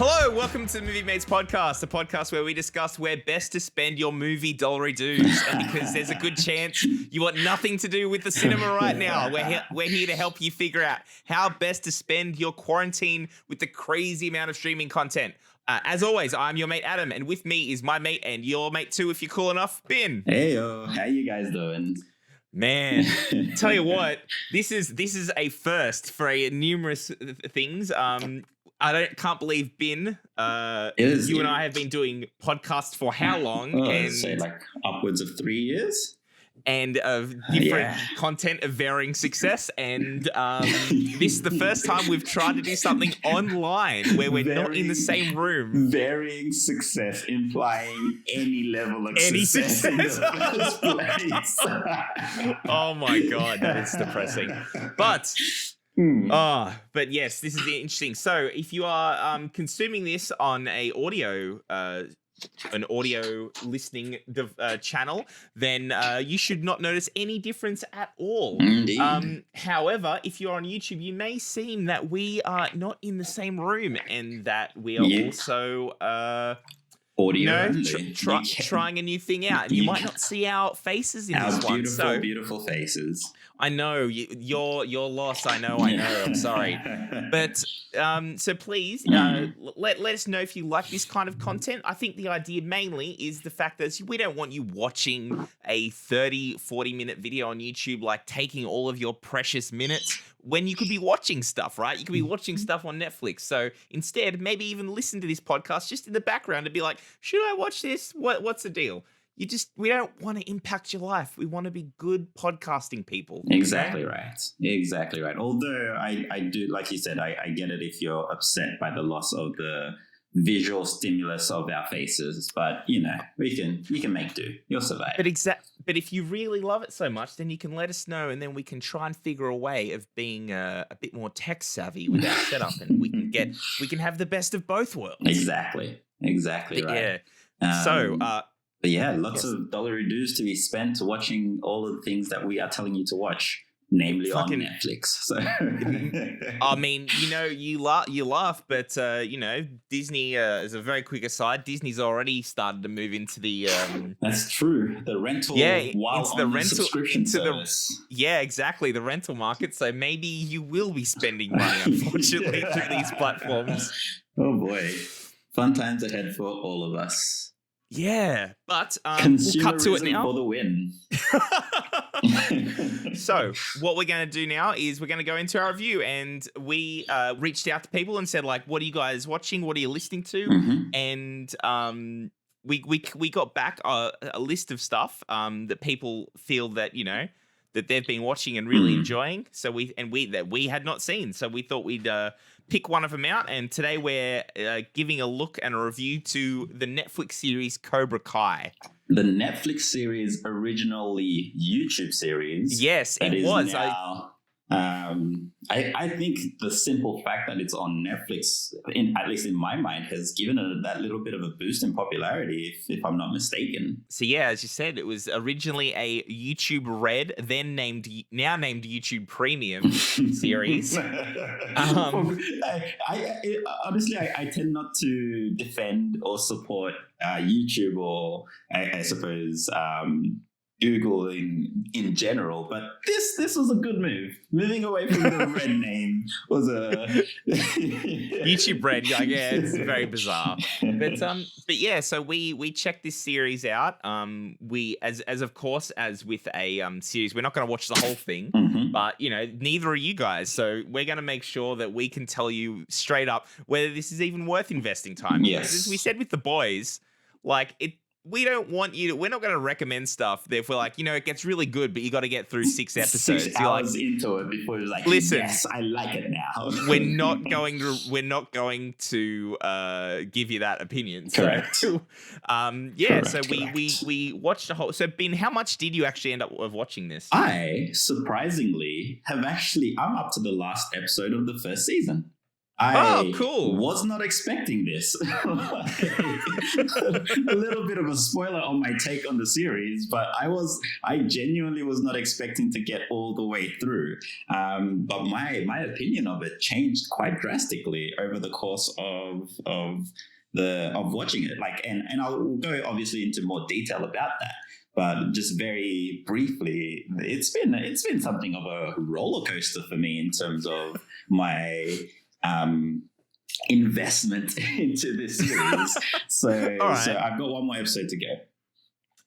Hello, welcome to the Movie Mates podcast, a podcast where we discuss where best to spend your movie dollary dues. And because there's a good chance you want nothing to do with the cinema right now, we're here to help you figure out how best to spend your quarantine with the crazy amount of streaming content. As always, I'm your mate Adam, and with me is my mate and your mate too, if you're cool enough, Ben. Heyo, how you guys doing? Man, tell you what, this is a first for numerous things. Can't believe, Ben, you and I have been doing podcasts for how long? I'd say like upwards of 3 years. And of different content of varying success. And this is the first time we've tried to do something online where we're not in the same room. Varying success implying any level of success in the first place. Oh my God, that's depressing. But yes, this is interesting. So if you are consuming this on an audio listening channel, then you should not notice any difference at all. However, if you're on YouTube, you may seem that we are not in the same room and that we are also audio trying a new thing out. And you might not see our faces in this one. So beautiful faces. I know your loss. I know. I'm sorry, but so please let us know if you like this kind of content. I think the idea mainly is the fact that we don't want you watching a 30-40 minute video on YouTube, like taking all of your precious minutes when you could be watching stuff, right? You could be watching stuff on Netflix. So instead, maybe even listen to this podcast just in the background and be like, should I watch this? What's the deal? We don't want to impact your life. We want to be good podcasting people. Exactly right. Exactly right. Although I do, like you said, I get it if you're upset by the loss of the visual stimulus of our faces, but you know, we can make do. You'll survive. But if you really love it so much, then you can let us know, and then we can try and figure a way of being a bit more tech savvy with our setup, and we can have the best of both worlds. Exactly right. Yeah. But yeah, lots of dollary dues to be spent watching all of the things that we are telling you to watch, namely on Netflix. So. I mean, you laugh, but Disney, as a very quick aside, Disney's already started to move into the. That's true. The rental, into the rental subscription service. Exactly, the rental market. So maybe you will be spending money, unfortunately, through these platforms. Oh boy, fun times ahead for all of us. Yeah, but we'll cut to it now. For the win. So what we're going to do now is we're going to go into our review, and we reached out to people and said, like, what are you guys watching? What are you listening to? Mm-hmm. And we got back a list of stuff that people feel that that they've been watching and really enjoying. So we had not seen. So we thought we'd pick one of them out. And today we're giving a look and a review to the Netflix series Cobra Kai. The Netflix series, originally YouTube series. Yes, it was. I think the simple fact that it's on Netflix, at least in my mind, has given it that little bit of a boost in popularity, if I'm not mistaken. So yeah, as you said, it was originally a YouTube Red, then now named YouTube Premium series. Honestly, I tend not to defend or support YouTube or I suppose Google in general, but this was a good move. Moving away from the Red name was a YouTube Red. Yeah, it's very bizarre. But yeah, so we checked this series out. We as of course as with a series, we're not going to watch the whole thing, but neither are you guys. So we're going to make sure that we can tell you straight up whether this is even worth investing time. Yes, because as we said with The Boys, like it. We don't want you to. We're not going to recommend stuff that if we're like, it gets really good, but you got to get through 6 episodes. 6 hours into it before you're like, listen, yes, I like it now. We're not going to give you that opinion. Correct. So, Correct. So we watched the whole. So Ben, how much did you actually end up watching this? I surprisingly I'm up to the last episode of the first season. I cool. was not expecting this. A little bit of a spoiler on my take on the series, but I genuinely was not expecting to get all the way through. But my opinion of it changed quite drastically over the course of watching it. Like, and I'll go obviously into more detail about that. But just very briefly, it's been something of a roller coaster for me in terms of my investment into this series. So I've got one more episode to go.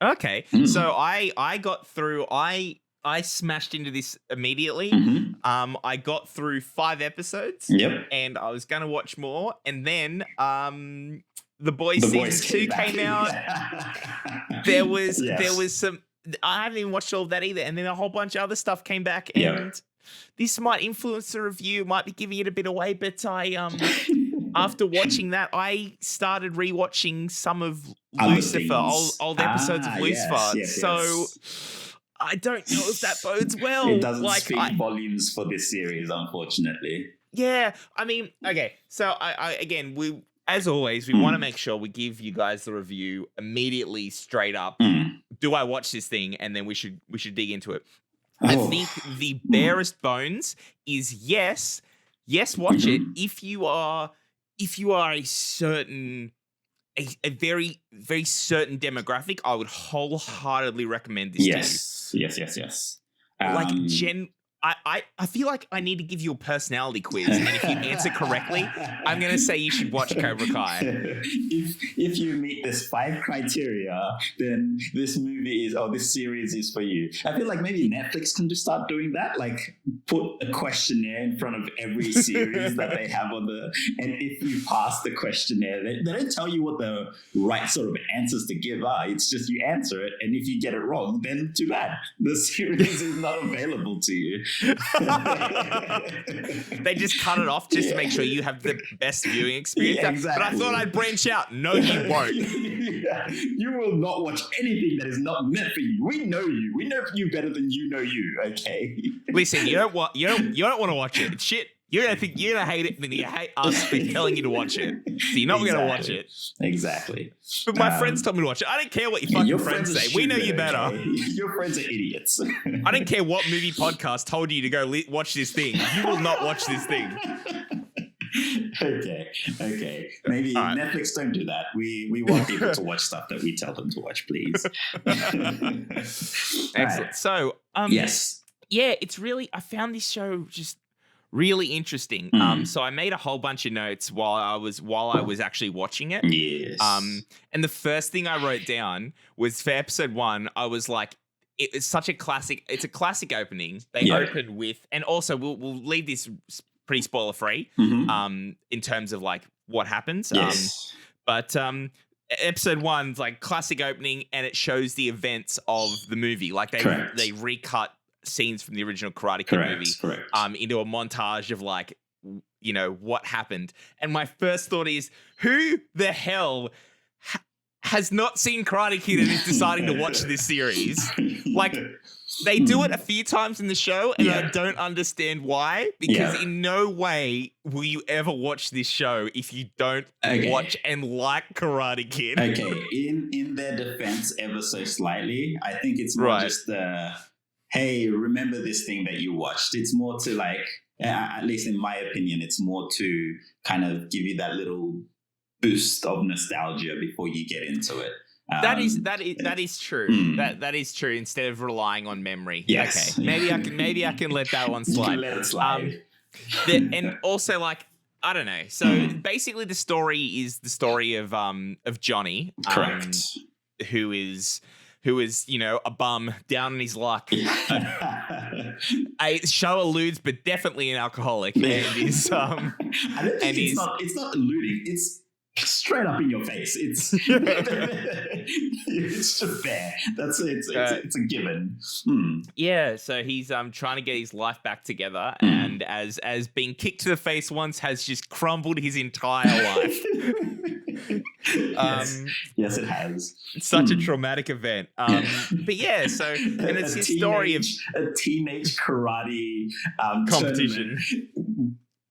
Okay. So I got through, I smashed into this immediately. I got through 5 episodes. Yep. And I was going to watch more. And then The Boys season 2 came out. There was some, I haven't even watched all of that either. And then a whole bunch of other stuff came back. And this might influence the review, might be giving it a bit away. But after watching that, I started rewatching some of Lucifer, old episodes of Lucifer. So I don't know if that bodes well. It doesn't speak volumes for this series, unfortunately. Yeah, I mean, okay. So we as always, we want to make sure we give you guys the review immediately, straight up. Do I watch this thing? And then we should dig into it. I think the barest bones is yes, watch it if you are a certain a very, very certain demographic. I would wholeheartedly recommend this to you. Yes. I feel like I need to give you a personality quiz, and if you answer correctly, I'm going to say you should watch Cobra Kai. If you meet this 5 criteria, then this series is for you. I feel like maybe Netflix can just start doing that, like put a questionnaire in front of every series that they have and if you pass the questionnaire, they don't tell you what the right sort of answers to give are. It's just you answer it, and if you get it wrong, then too bad. The series is not available to you. They just cut it off just to make sure you have the best viewing experience. Yeah, exactly. But I thought I'd branch out. No, you won't. You will not watch anything that is not meant for you. We know you. We know you better than you know you. Okay. Listen, you don't want to watch it. It's shit. You're gonna hate it, then you hate us for telling you to watch it. So you're not gonna watch it. Exactly. But my friends told me to watch it. I don't care what your fucking friends say. We know you better. Okay? Your friends are idiots. I don't care what movie podcast told you to go watch this thing. You will not watch this thing. Okay. Maybe Netflix don't do that. We want people to watch stuff that we tell them to watch, please. Excellent. Right. So, yes. Yeah, it's really, I found this show just really interesting. So I made a whole bunch of notes while I was actually watching it. Yes. And the first thing I wrote down was for episode 1, I was like, it's such a classic. It's a classic opening. They open with, and also we'll leave this pretty spoiler free. In terms of like what happens. Yes. But episode 1's like classic opening, and it shows the events of the movie. Like they recut scenes from the original Karate Kid movie into a montage of like, you know, what happened. And my first thought is, who the hell has not seen Karate Kid and is deciding to watch this series? Like, they do it a few times in the show, and I don't understand why, because in no way will you ever watch this show if you don't watch and like Karate Kid. Okay, in their defense ever so slightly, I think it's more just hey, remember this thing that you watched. It's more to like, at least in my opinion, it's more to kind of give you that little boost of nostalgia before you get into it. That is true. That is true. Instead of relying on memory. Yes. Okay. Maybe I can let that one slide. You can let it slide. And also, like, I don't know. So basically, the story is the story of Johnny, correct, who is, you know, a bum down on his luck. A show alludes, but definitely an alcoholic. And is I don't think it's not alluding. It's straight up in your face. It's it's just there. That's it. It's a given. Yeah. So he's trying to get his life back together, and as being kicked to the face once has just crumbled his entire life. Yes, it has. It's such a traumatic event. But yeah, so, and it's his story of a teenage karate competition.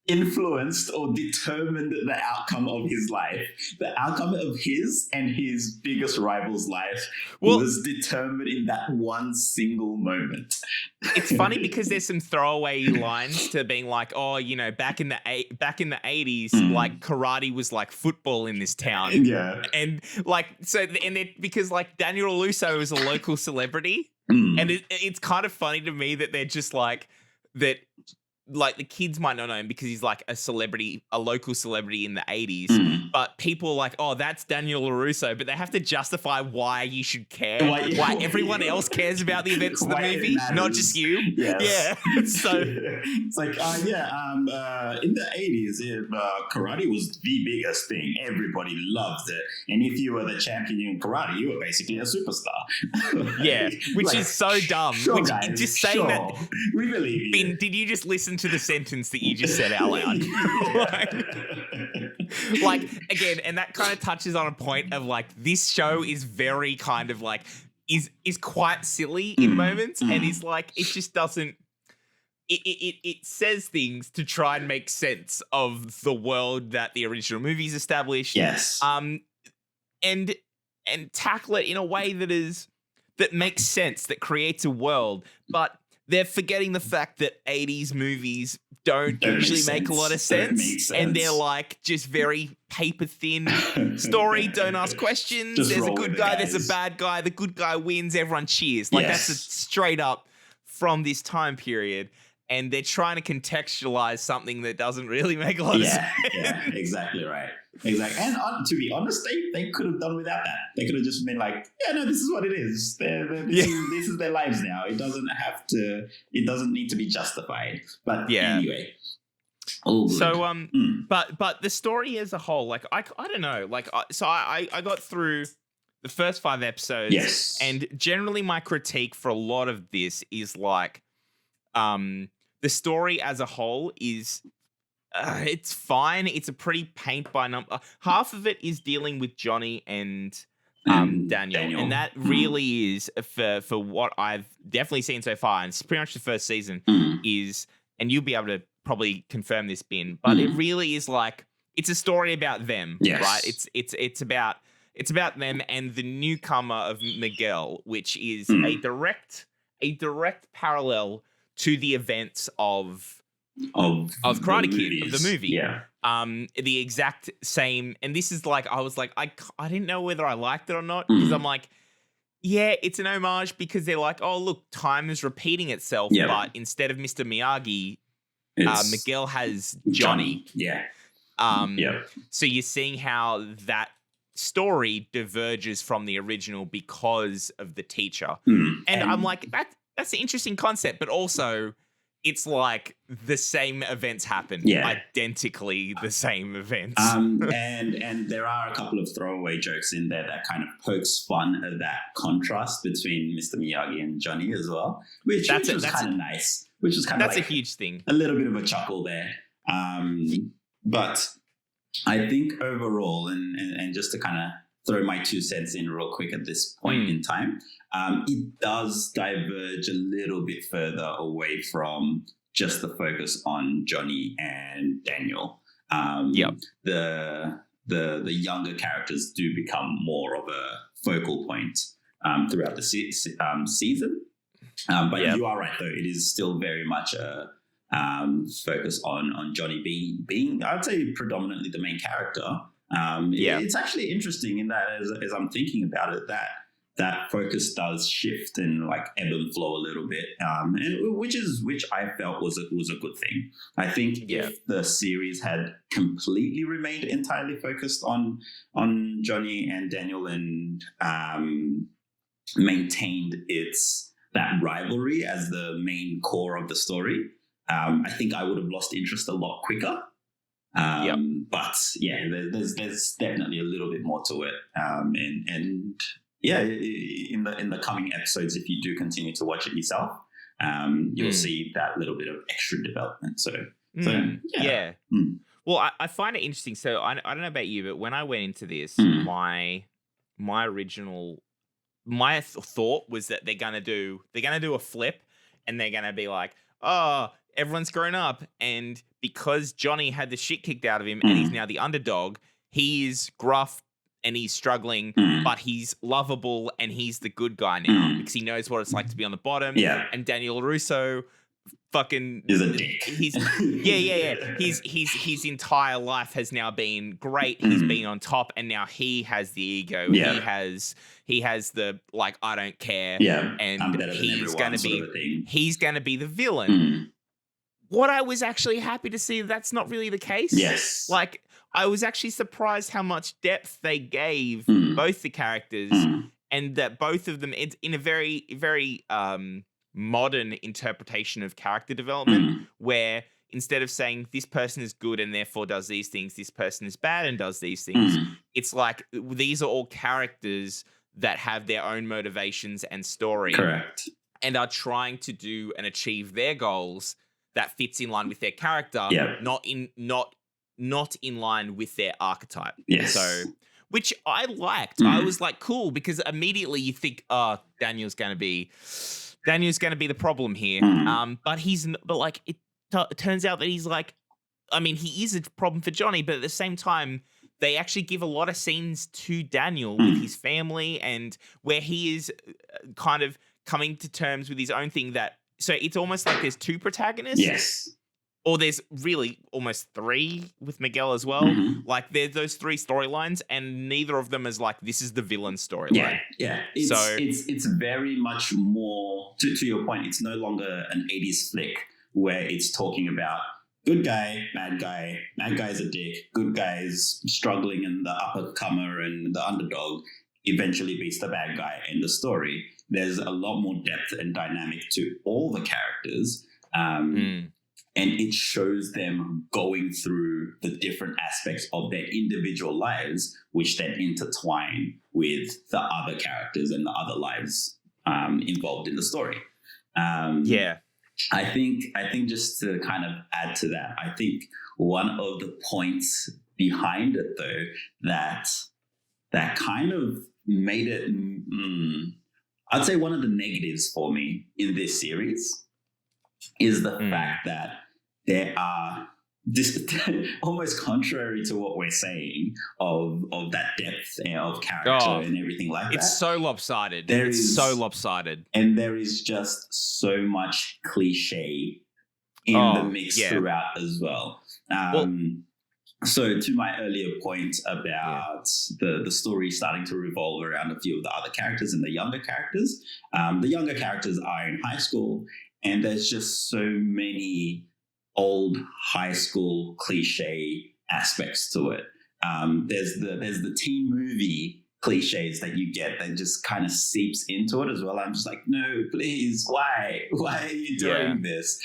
influenced or determined the outcome of his life. The outcome of his and his biggest rival's life was determined in that one single moment. It's funny because there's some throwaway lines to being like, oh, you know, back in the 80s, like karate was like football in this town. Yeah. And like, so, and it, because like Daniel LaRusso is a local celebrity. And it's kind of funny to me that they're just like, that like the kids might not know him because he's like a celebrity, a local celebrity in the 80s, but people are like, oh, that's Daniel LaRusso, but they have to justify why you should care, why everyone else cares about the events of the movie, not just you. Yes. Yeah. So it's like, in the 80s, if karate was the biggest thing, everybody loved it. And if you were the champion in karate, you were basically a superstar. Yeah, which like, is so dumb. Sure, which, guys, just saying that, we believe you. Ben, did you just listen to the sentence that you just said out loud? like, again, and that kind of touches on a point of like, this show is very kind of like, is quite silly in moments, and is like, it just doesn't, it says things to try and make sense of the world that the original movie's established. Yes. And tackle it in a way that makes sense, that creates a world, but they're forgetting the fact that 80s movies don't usually make a lot of sense. And they're like just very paper thin story. Don't ask questions. Just there's a roll good with guy. it, There's a guys. bad guy. The good guy wins. Everyone cheers. Like that's a straight up from this time period. And they're trying to contextualize something that doesn't really make a lot of sense. Yeah, exactly right. Exactly. And to be honest, they could have done without that. They could have just been like, yeah, no, this is what it is. This is their lives now. It doesn't need to be justified. But anyway. Oh, so but the story as a whole, like I don't know, like I got through the first 5 episodes. Yes. And generally my critique for a lot of this is like the story as a whole is it's fine. It's a pretty paint by number. Half of it is dealing with Johnny and Daniel. And that really is for what I've definitely seen so far, and it's pretty much the first season is, and you'll be able to probably confirm this, Ben, but it really is like, it's a story about them, right? It's about them and the newcomer of Miguel, which is a direct parallel to the events of Karate Kid, of the movie. Yeah. The exact same. And this is like, I was like, I didn't know whether I liked it or not, because I'm like, yeah, it's an homage because they're like, oh, look, time is repeating itself, but instead of Mr. Miyagi, Miguel has Johnny. Yeah. So you're seeing how that story diverges from the original because of the teacher. And I'm like, that's an interesting concept, but also it's like the same events happen. Identically the same events. And there are a couple of throwaway jokes in there that kind of pokes fun at that contrast between Mr. Miyagi and Johnny as well, which was kind of nice. Which is kind of like a huge thing. A little bit of a chuckle there. But I think overall, and just to kind of throw my 2 cents in real quick at this point in time, it does diverge a little bit further away from just the focus on Johnny and Daniel. The younger characters do become more of a focal point throughout the season. But you are right, though. It is still very much a focus on Johnny being, I'd say, predominantly the main character. It's actually interesting in that as I'm thinking about it, that focus does shift and like ebb and flow a little bit, and which I felt was a good thing. I think if the series had completely remained entirely focused on Johnny and Daniel and maintained that rivalry as the main core of the story, I think I would have lost interest a lot quicker. But there's definitely a little bit more to it. In the coming episodes, if you do continue to watch it yourself, you'll see that little bit of extra development. Well, I find it interesting. So I don't know about you, but when I went into this, my original thought was that they're gonna do a flip, and they're gonna be like, oh, everyone's grown up, and because Johnny had the shit kicked out of him, and he's now the underdog, he is gruff and he's struggling, but he's lovable and he's the good guy now because he knows what it's like to be on the bottom. Yeah. And Daniel LaRusso fucking Is a dick. He's his entire life has now been great. He's been on top, and now he has the ego. Yeah. He has the like, I don't care. Yeah. And I'm better than he's everyone gonna sort be of a thing. he's gonna be the villain. What I was actually happy to see, that's not really the case. Yes. Like, I was actually surprised how much depth they gave both the characters, and that both of them, it's in a very, very modern interpretation of character development, where instead of saying this person is good and therefore does these things, this person is bad and does these things, it's like these are all characters that have their own motivations and story. Correct. And are trying to do and achieve their goals that fits in line with their character, not in line with their archetype. Yes. So, which I liked. I was like, cool, because immediately you think, oh, Daniel's going to be the problem here. But it turns out that he's like, I mean, he is a problem for Johnny, but at the same time, they actually give a lot of scenes to Daniel with his family, and where he is kind of coming to terms with his own thing. So it's almost like there's two protagonists. Yes. Or there's really almost three with Miguel as well. Like, there's those three storylines, and neither of them is like, this is the villain storyline. Yeah. It's very much more, to your point, it's no longer an 80s flick where it's talking about good guy, bad guy's a dick, good guy's struggling, and the upper-comer and the underdog eventually beats the bad guy in the story. There's a lot more depth and dynamic to all the characters. And it shows them going through the different aspects of their individual lives, which then intertwine with the other characters and the other lives involved in the story. I think just to kind of add to that, I think one of the points behind it, though, that kind of made it, I'd say one of the negatives for me in this series is the fact that there are this almost contrary to what we're saying of that depth of character and everything like that. It's so lopsided. It's so lopsided. And there is just so much cliche in the mix throughout as well. So to my earlier point about the story starting to revolve around a few of the other characters and the younger characters are in high school, and there's just so many old high school cliche aspects to it. There's the teen movie cliches that you get that just kind of seeps into it as well. I'm just like, no, please, why are you doing this?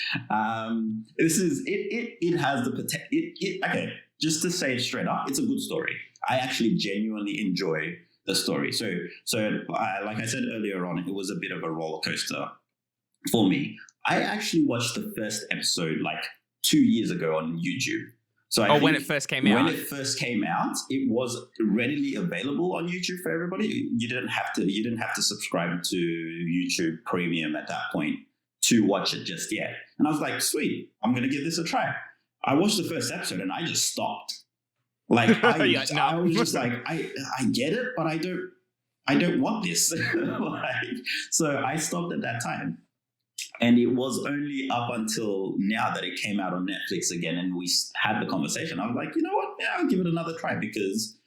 This is it has the potential. Okay, just to say it straight up, it's a good story. I actually genuinely enjoy the story. So like I said earlier on, it was a bit of a roller coaster for me. I actually watched the first episode like 2 years ago on YouTube. So when it first came out? When it first came out, it was readily available on YouTube for everybody. You didn't have to subscribe to YouTube Premium at that point to watch it just yet. And I was like, sweet, I'm going to give this a try. I watched the first episode and I just stopped. Like I was just like, I get it, but I don't want this. So I stopped at that time. And it was only up until now that it came out on Netflix again and we had the conversation. I was like, you know what? Yeah, I'll give it another try because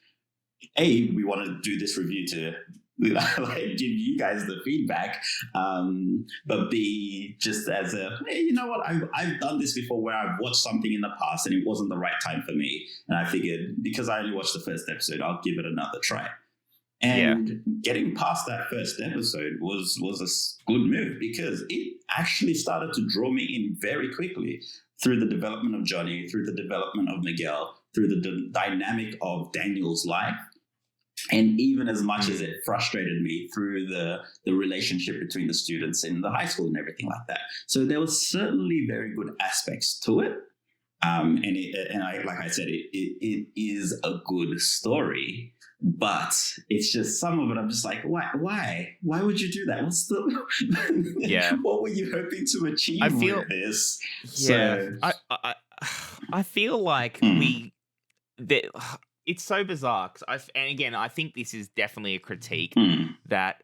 A, we want to do this review to like give you guys the feedback. But B, just as hey, you know what? I've done this before where I've watched something in the past and it wasn't the right time for me. And I figured because I only watched the first episode, I'll give it another try. And getting past that first episode was a good move because it actually started to draw me in very quickly through the development of Johnny, through the development of Miguel, through the dynamic of Daniel's life. And even as much as it frustrated me through the relationship between the students in the high school and everything like that. So there was certainly very good aspects to it. Like I said, it is a good story but it's just some of it. I'm just like, why would you do that? What's the what were you hoping to achieve with this? I feel like it's so bizarre. And again, I think this is definitely a critique that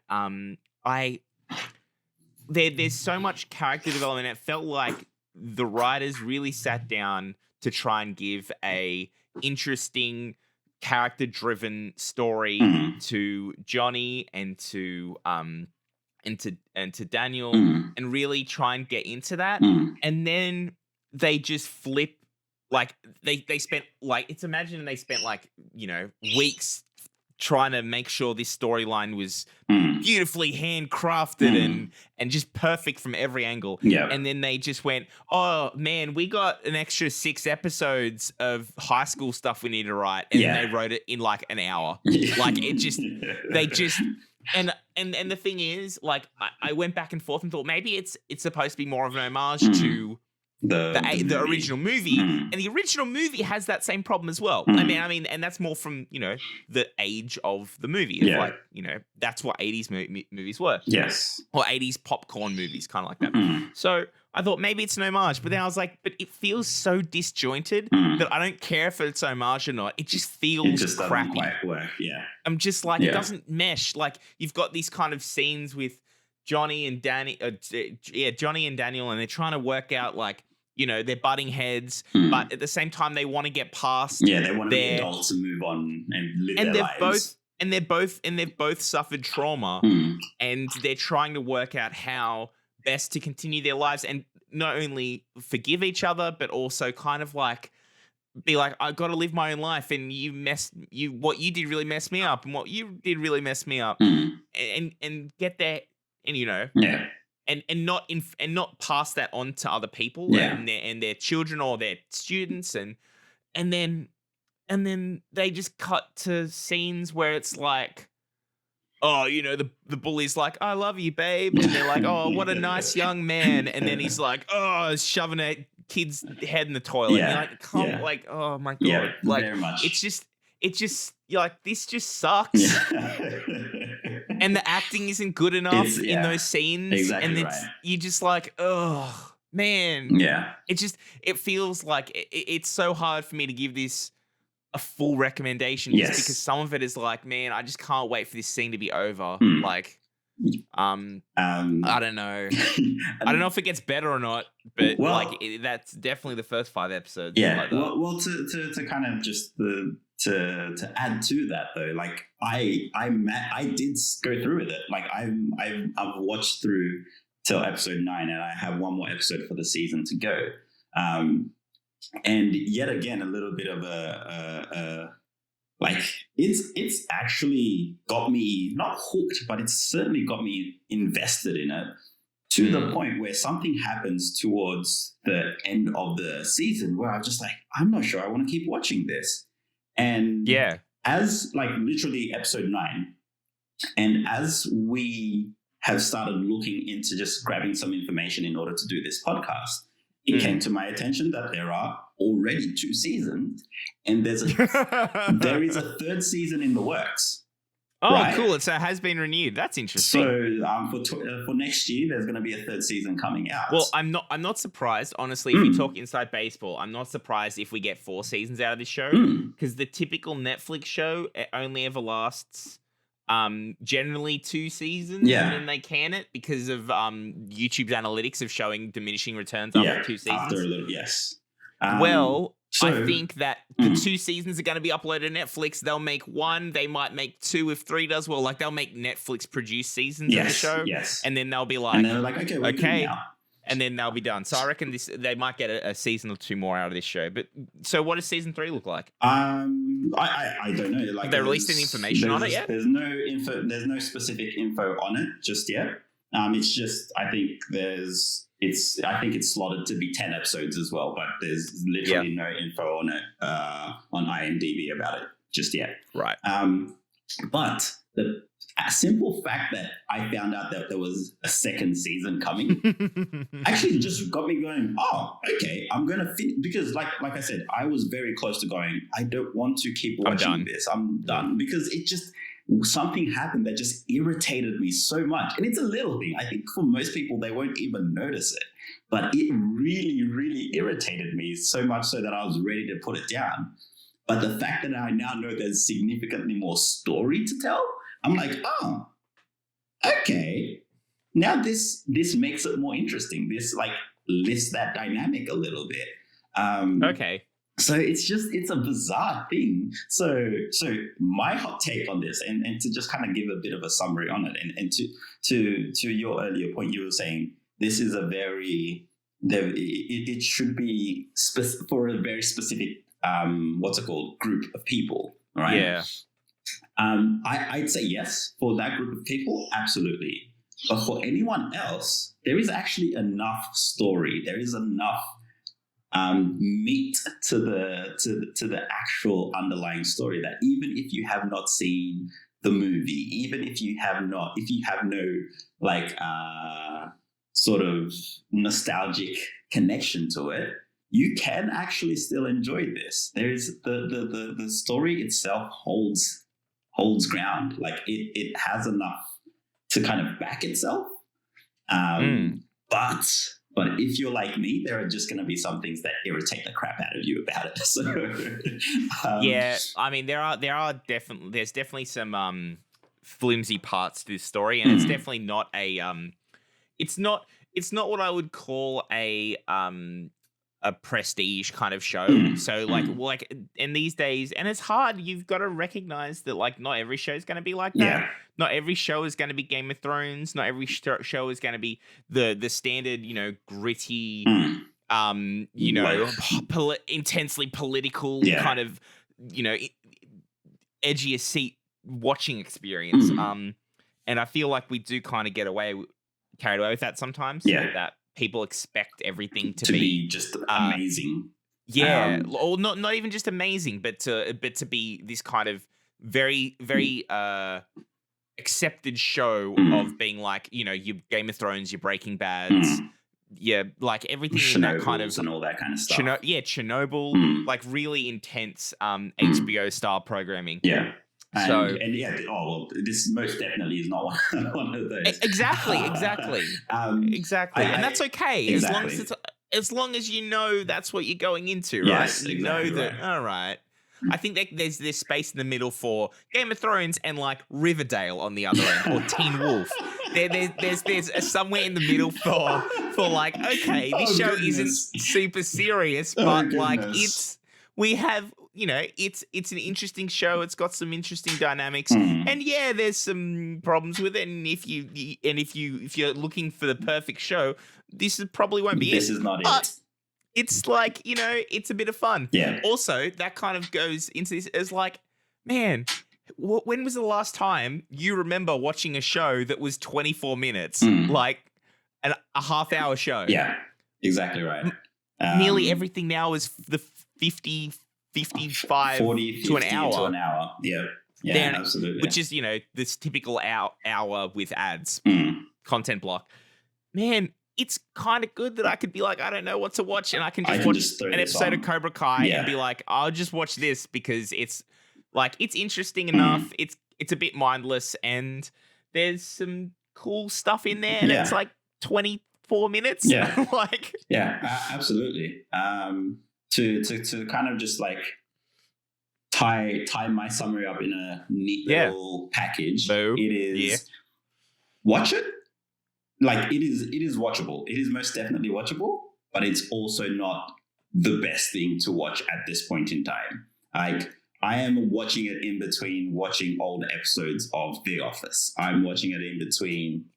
there's so much character development. It felt like the writers really sat down to try and give a interesting, character-driven story to Johnny and to Daniel, and really try and get into that. And then they just flip. Like they spent imagine they spent weeks trying to make sure this storyline was beautifully handcrafted and just perfect from every angle. Yeah. And then they just went, oh man, we got an extra 6 episodes of high school stuff we need to write. And then they wrote it in like an hour. Like it just, they just, and the thing is, like, I went back and forth and thought maybe it's supposed to be more of an homage to the original movie, and the original movie has that same problem as well. I mean, and that's more from the age of the movie. Like that's what 80s movies were. Yes, or 80s popcorn movies, kind of like that. So I thought maybe it's an homage, but then I was like, but it feels so disjointed that I don't care if it's homage or not. It just feels crappy. Doesn't quite work. Yeah, I'm just like it doesn't mesh. Like you've got these kind of scenes with Johnny and Daniel, and they're trying to work out like. They're butting heads, but at the same time, they want to get past. Yeah, they want to be adults and move on and live their lives. They've both suffered trauma, and they're trying to work out how best to continue their lives and not only forgive each other, but also kind of like be like, I got to live my own life, and what you did really messed me up, and what you did really messed me up, and get there, and And not pass that on to other people and their children or their students, and then they just cut to scenes where it's like, oh, the bully's like, I love you, babe, and they're like, oh, what a nice young man, and then he's like, oh, shoving a kid's head in the toilet, and you're like, like, oh my god, like very much. It's just like this just sucks. And the acting isn't good enough in those scenes. Exactly, and you're just like, oh, man. Yeah. It feels like it's so hard for me to give this a full recommendation just because some of it is like, man, I just can't wait for this scene to be over. Like, I don't know. I don't know if it gets better or not, but that's definitely the first 5 episodes. Yeah. Like that. Well, to kind of just to add to that though, like I did go through with it. Like I've watched through till episode 9, and I have one more episode for the season to go. And yet again, a little bit of a like it's actually got me not hooked, but it's certainly got me invested in it to the point where something happens towards the end of the season where I'm just like, I'm not sure I want to keep watching this. And as like literally episode 9, and as we have started looking into just grabbing some information in order to do this podcast, it came to my attention that there are already 2 seasons, and there is a 3rd season in the works. Oh, right? Cool! So it has been renewed. That's interesting. So for next year, there's going to be a 3rd season coming out. Well, I'm not surprised, honestly. If you talk inside baseball, I'm not surprised if we get 4 seasons out of this show, because the typical Netflix show only ever lasts generally 2 seasons, and then they can it because of YouTube's analytics of showing diminishing returns after 2 seasons. After a little, yes. I think that the 2 seasons are going to be uploaded to Netflix. They'll make 1. They might make 2 if 3 does well. Like they'll make Netflix produced seasons of the show, and then they'll be like, and they're like, okay, now. And then they'll be done. So I reckon they might get a season or 2 more out of this show. But so what does season 3 look like? I don't know. Like, have they released any information on it yet? There's no info. There's no specific info on it just yet. It's just I think it's slotted to be 10 episodes as well, but there's literally no info on it on IMDb about it just yet. Right. But a simple fact that I found out that there was a second season coming actually just got me going, oh, okay, I'm going to finish. Because like I said, I was very close to going, I don't want to keep watching this. I'm done. Because it just, something happened that just irritated me so much. And it's a little thing. I think for most people, they won't even notice it. But it really, really irritated me so much so that I was ready to put it down. But the fact that I now know there's significantly more story to tell, I'm like, oh, okay. Now this makes it more interesting. This like lifts that dynamic a little bit. Okay. So it's a bizarre thing. So my hot take on this, and to just kind of give a bit of a summary on it, and to your earlier point, you were saying this is a very, it should be for a very specific group of people, right? Yeah. I'd say yes, for that group of people, absolutely. But for anyone else, there is actually enough story. There is enough meat to the actual underlying story that even if you have not seen the movie, even if you have no like sort of nostalgic connection to it, you can actually still enjoy this. There's the story itself holds ground. Like it has enough to kind of back itself. But if you're like me, there are just going to be some things that irritate the crap out of you about it. So yeah, I mean there's definitely some flimsy parts to this story, and it's definitely not a it's not what I would call a prestige kind of show. So like in these days, and it's hard, you've got to recognize that like not every show is going to be like that. Yeah. Not every show is going to be Game of Thrones. Not every show is going to be the standard, gritty, intensely political kind of, edgy as seat watching experience. And I feel like we do kind of get carried away with that sometimes. Yeah. That people expect everything to be just amazing. Yeah, or not even just amazing, but to be this kind of very, very accepted show of being like, your Game of Thrones, your Breaking Bads, yeah, like everything in that kind of and all that kind of stuff. Chernobyl, like really intense HBO style programming. Yeah. And this most definitely is not one of those. Exactly. And that's okay. Exactly. As long as you know that's what you're going into, right? Yes, you know that, all right. I think that there's this space in the middle for Game of Thrones and like Riverdale on the other end, or Teen Wolf. There's somewhere in the middle for like, okay, this show isn't super serious, but like it's an interesting show. It's got some interesting dynamics, and yeah, there's some problems with it. And if you're looking for the perfect show, this probably won't be it. This is not but it. It's like, it's a bit of fun. Yeah. Also, that kind of goes into this as like, man, when was the last time you remember watching a show that was 24 minutes, like a half-hour show? Yeah, exactly right. Nearly everything now is the 50, 55 40, to an hour. Yeah. Yeah, absolutely. Which is, this typical hour with ads, content block. Man, it's kind of good that I could be like, I don't know what to watch, and I can just watch an episode of Cobra Kai and be like, I'll just watch this because it's like, it's interesting enough. It's a bit mindless, and there's some cool stuff in there, and it's like 24 minutes. Yeah. Like, absolutely. To kind of just like tie my summary up in a neat little package. So, it is watch it. Like it is watchable. It is most definitely watchable, but it's also not the best thing to watch at this point in time. Like I am watching it in between watching old episodes of The Office. I'm watching it in between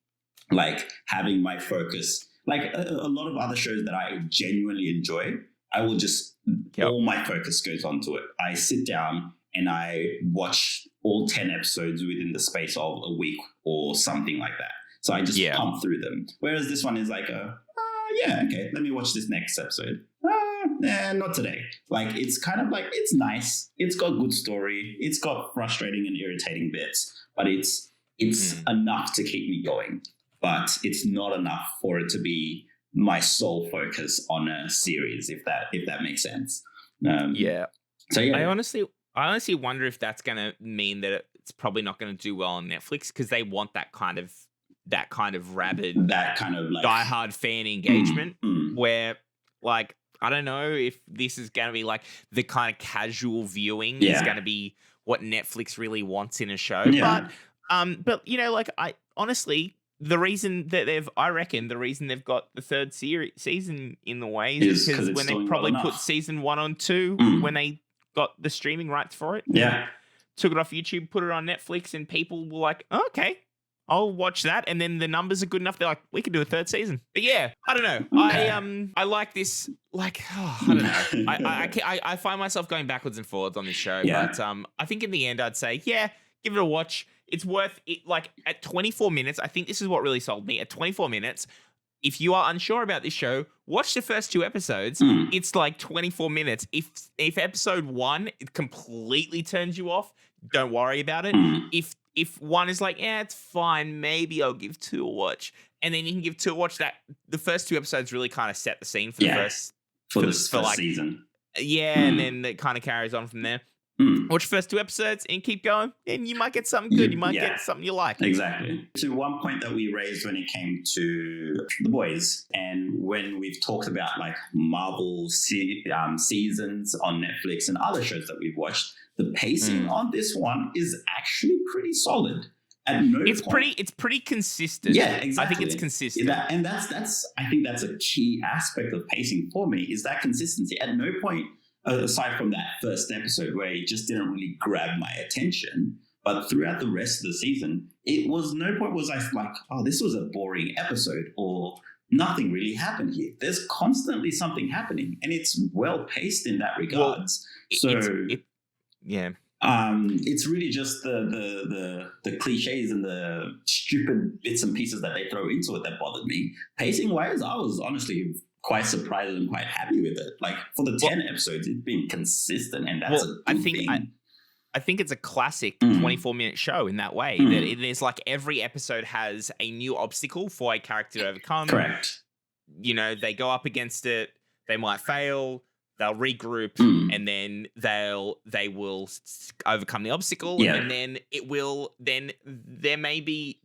like having my focus. Like a lot of other shows that I genuinely enjoy, I will just all my focus goes onto it. I sit down and I watch all 10 episodes within the space of a week or something like that. So I just pump through them. Whereas this one is like, okay, let me watch this next episode. Not today. Like, it's kind of like, it's nice. It's got good story. It's got frustrating and irritating bits, but it's it's enough to keep me going, but it's not enough for it to be my sole focus on a series, if that makes sense. Yeah. So yeah, I honestly wonder if that's going to mean that it's probably not going to do well on Netflix because they want that kind of rabid, that kind of like diehard fan engagement where, like, I don't know if this is going to be like the kind of casual viewing is going to be what Netflix really wants in a show. Yeah. But you know, like, I honestly, the reason they've got the third season in the way is because when they probably put season 1 on 2 when they got the streaming rights for it. Yeah. Took it off YouTube, put it on Netflix, and people were like, oh, okay, I'll watch that. And then the numbers are good enough. They're like, we can do a third season. But yeah, I don't know. Okay. I like this. Like, I don't know. I find myself going backwards and forwards on this show. Yeah. But I think in the end, I'd say, yeah, give it a watch. It's worth it. Like at 24 minutes, I think this is what really sold me. At 24 minutes, if you are unsure about this show, watch the first 2 episodes. It's like 24 minutes. If episode 1 it completely turns you off, don't worry about it. If 1 is like, yeah, it's fine, maybe I'll give 2 a watch, and then you can give 2 a watch. That the first 2 episodes really kind of set the scene for the first season. Yeah, and then it kind of carries on from there. Watch the first 2 episodes and keep going, and you might get something good. You might get something you like. Exactly. To one point that we raised when it came to The Boys, and when we've talked about like Marvel seasons on Netflix and other shows that we've watched, the pacing on this one is actually pretty solid. It's pretty consistent. Yeah, exactly. I think it's consistent. And that's I think that's a key aspect of pacing for me, is that consistency. At no point, aside from that first episode where it just didn't really grab my attention, but throughout the rest of the season, no point was I like, oh, this was a boring episode, or nothing really happened here. There's constantly something happening, and it's well paced in that regards. It's really just the cliches and the stupid bits and pieces that they throw into it that bothered me. Pacing wise, I was honestly quite surprised and quite happy with it. Like for the 10 episodes, it's been consistent, and that's a good thing. I think it's a classic 24-minute show in that way. That it is like every episode has a new obstacle for a character to overcome. Correct. You know, they go up against it, they might fail, they'll regroup, and then they will overcome the obstacle, and then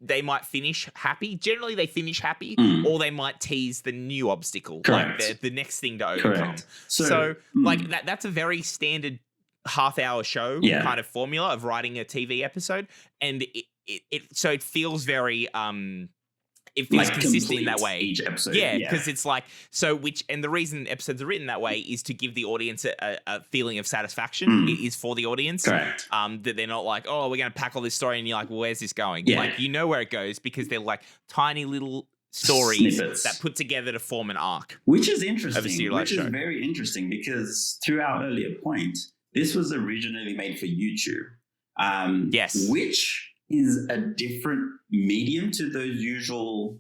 they might finish happy. Generally, they finish happy, or they might tease the new obstacle, Correct. like the next thing to overcome. Correct. So like that's a very standard half-hour show kind of formula of writing a TV episode, and it feels very it feels like consistent in that way. Each episode, because it's like and the reason episodes are written that way is to give the audience a feeling of satisfaction. It is for the audience. Correct. That they're not like, oh, we're going to pack all this story, and you're like, well, where's this going? Yeah. Like, you know where it goes because they're like tiny little stories snippets that put together to form an arc. Which is interesting. Which is very interesting, because to our earlier point, this was originally made for YouTube. Yes. Which is a different medium to those usual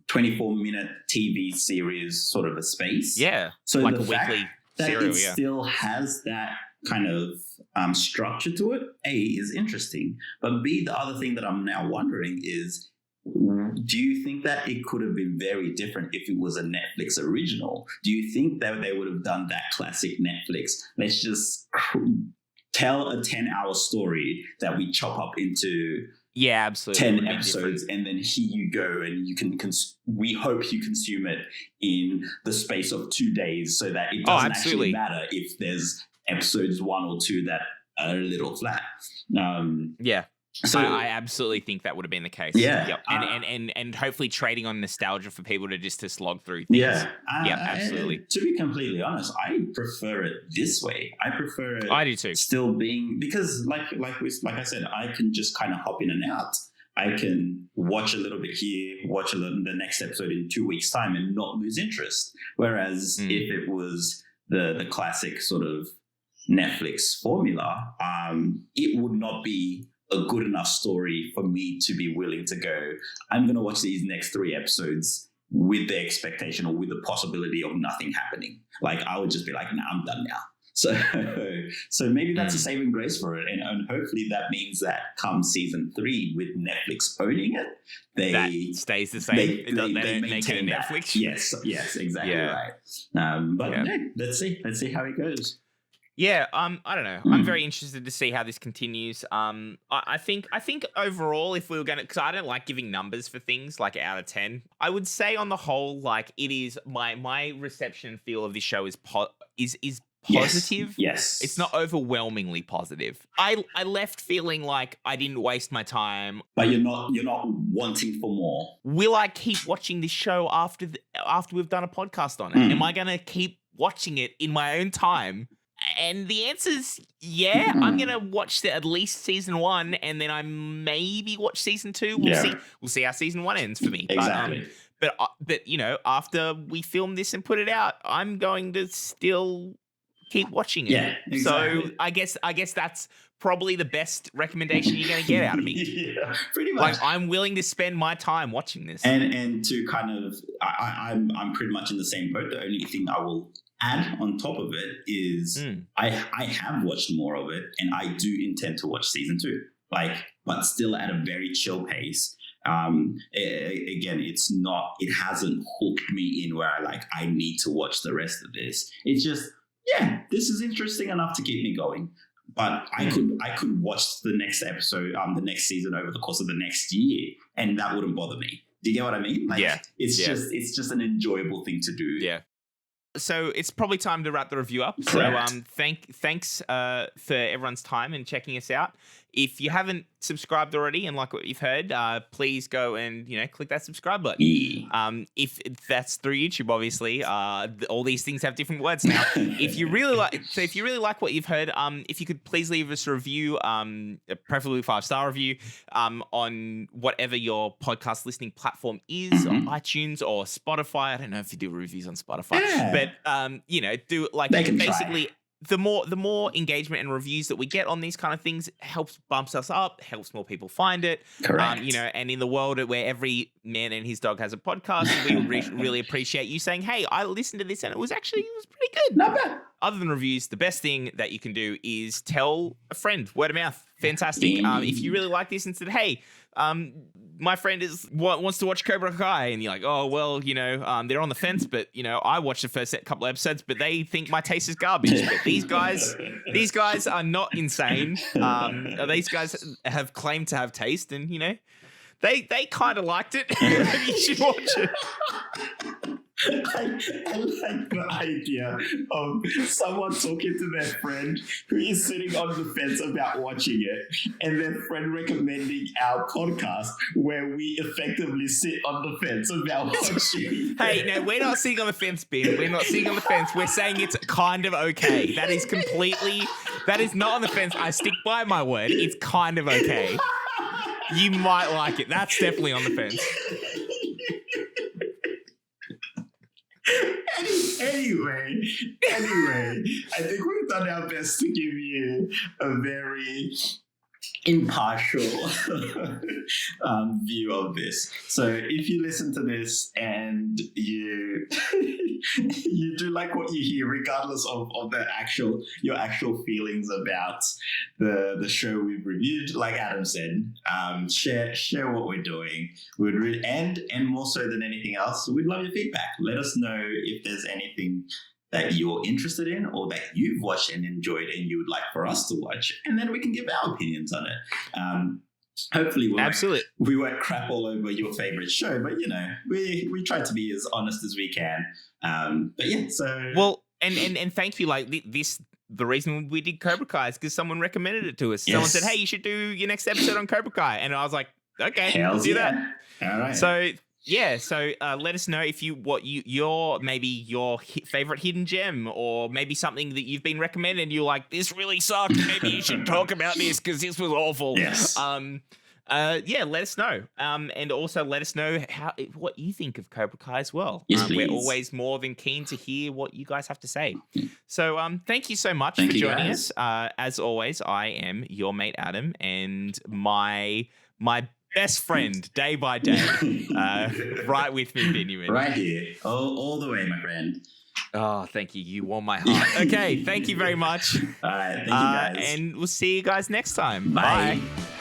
24-minute TV series sort of a space. Yeah. So like the a fact weekly that serial, it still has that kind of structure to it, A, is interesting. But B, the other thing that I'm now wondering is, do you think that it could have been very different if it was a Netflix original? Do you think that they would have done that classic Netflix, let's just tell a 10-hour story that we chop up into absolutely 10 episodes, and then here you go, and you can we hope you consume it in the space of 2 days, so that it doesn't actually matter if there's episodes 1 or 2 that are a little flat. So I absolutely think that would have been the case. Yeah. Yep. And hopefully trading on nostalgia for people to slog through things. Yeah. Absolutely. To be completely honest, I prefer it this way. I prefer it. I do too. Still being, because like I said, I can just kind of hop in and out. I can watch a little bit here, watch the next episode in 2 weeks' time, and not lose interest. Whereas if it was the classic sort of Netflix formula, it would not be a good enough story for me to be willing to go, I'm going to watch these next 3 episodes with the expectation or with the possibility of nothing happening. Like, I would just be like, nah, I'm done now. So so maybe that's a saving grace for it, and hopefully that means that come season 3 with Netflix owning it, that stays the same. They don't make it a Netflix. That. Yes, exactly right. But let's see how it goes. Yeah, I don't know. I'm very interested to see how this continues. I think overall, if we were going to, because I don't like giving numbers for things like out of 10, I would say on the whole, like it is my reception feel of this show is positive. Yes. It's not overwhelmingly positive. I left feeling like I didn't waste my time. But you're not wanting for more. Will I keep watching this show after we've done a podcast on it? Am I going to keep watching it in my own time? And the answer is yeah. I'm gonna watch at least season 1, and then I maybe watch season 2. We'll see. We'll see how season 1 ends for me. Exactly. But you know, after we film this and put it out, I'm going to still keep watching it. Yeah, exactly. So I guess that's probably the best recommendation you're going to get out of me. Yeah, pretty much. Like I'm willing to spend my time watching this. And to kind of, I'm pretty much in the same boat. The only thing I will add on top of it is I have watched more of it, and I do intend to watch season 2. But still at a very chill pace. Again, it hasn't hooked me in where I need to watch the rest of this. It's just, this is interesting enough to keep me going. But I could watch the next episode, the next season over the course of the next year, and that wouldn't bother me. Do you get what I mean? It's just an enjoyable thing to do. Yeah. So it's probably time to wrap the review up. Correct. So thanks for everyone's time and checking us out. If you haven't subscribed already and like what you've heard, please go and click that subscribe button. Yeah. If that's through YouTube, obviously, all these things have different words now. If you really like what you've heard, if you could please leave us a review, preferably 5-star review, on whatever your podcast listening platform is, on iTunes or Spotify. I don't know if you do reviews on Spotify, but do basically. The more engagement and reviews that we get on these kind of things bumps us up, helps more people find it. Correct. And in the world where every man and his dog has a podcast, we would really appreciate you saying, "Hey, I listened to this and it was pretty good." Not bad. Other than reviews, the best thing that you can do is tell a friend, word of mouth. Fantastic. If you really like this and said, "Hey, my friend wants to watch Cobra Kai," and you're like, "Oh, well, they're on the fence, but I watched the first couple episodes, but they think my taste is garbage." But these guys are not insane. These guys have claimed to have taste, and they kind of liked it. You should watch it. I like the idea of someone talking to their friend who is sitting on the fence about watching it, and their friend recommending our podcast where we effectively sit on the fence about watching. Hey, no, we're not sitting on the fence, Ben. We're not sitting on the fence. We're saying it's kind of okay. That is not on the fence. I stick by my word. It's kind of okay. You might like it. That's definitely on the fence. Anyway, I think we've done our best to give you a very impartial view of this. So if you listen to this and you do like what you hear, regardless of your actual feelings about the show we've reviewed, like Adam said, share what we're doing. And more so than anything else, we'd love your feedback. Let us know if there's anything that you're interested in or that you've watched and enjoyed and you would like for us to watch, and then we can give our opinions on it. Hopefully we won't crap all over your favorite show, but we try to be as honest as we can. But yeah, so well, and thank you. Like this, the reason we did Cobra Kai is because someone recommended it to us. Yes. Someone said, "Hey, you should do your next episode on Cobra Kai," and I was like, "Okay, I'll do that." All right. So let us know if your favorite hidden gem, or maybe something that you've been recommended and you're like, "This really sucked. Maybe you should talk about this because this was awful." Yes. Let us know. And also let us know what you think of Cobra Kai as well. Yes, please. We're always more than keen to hear what you guys have to say. So thank you so much for joining us. As always, I am your mate Adam, and my best friend day by day, right with me, Benjamin. Right here, all the way, my friend. Oh, thank you. You warm my heart. Okay, thank you very much. All right, thank you guys. And we'll see you guys next time. Bye. Bye.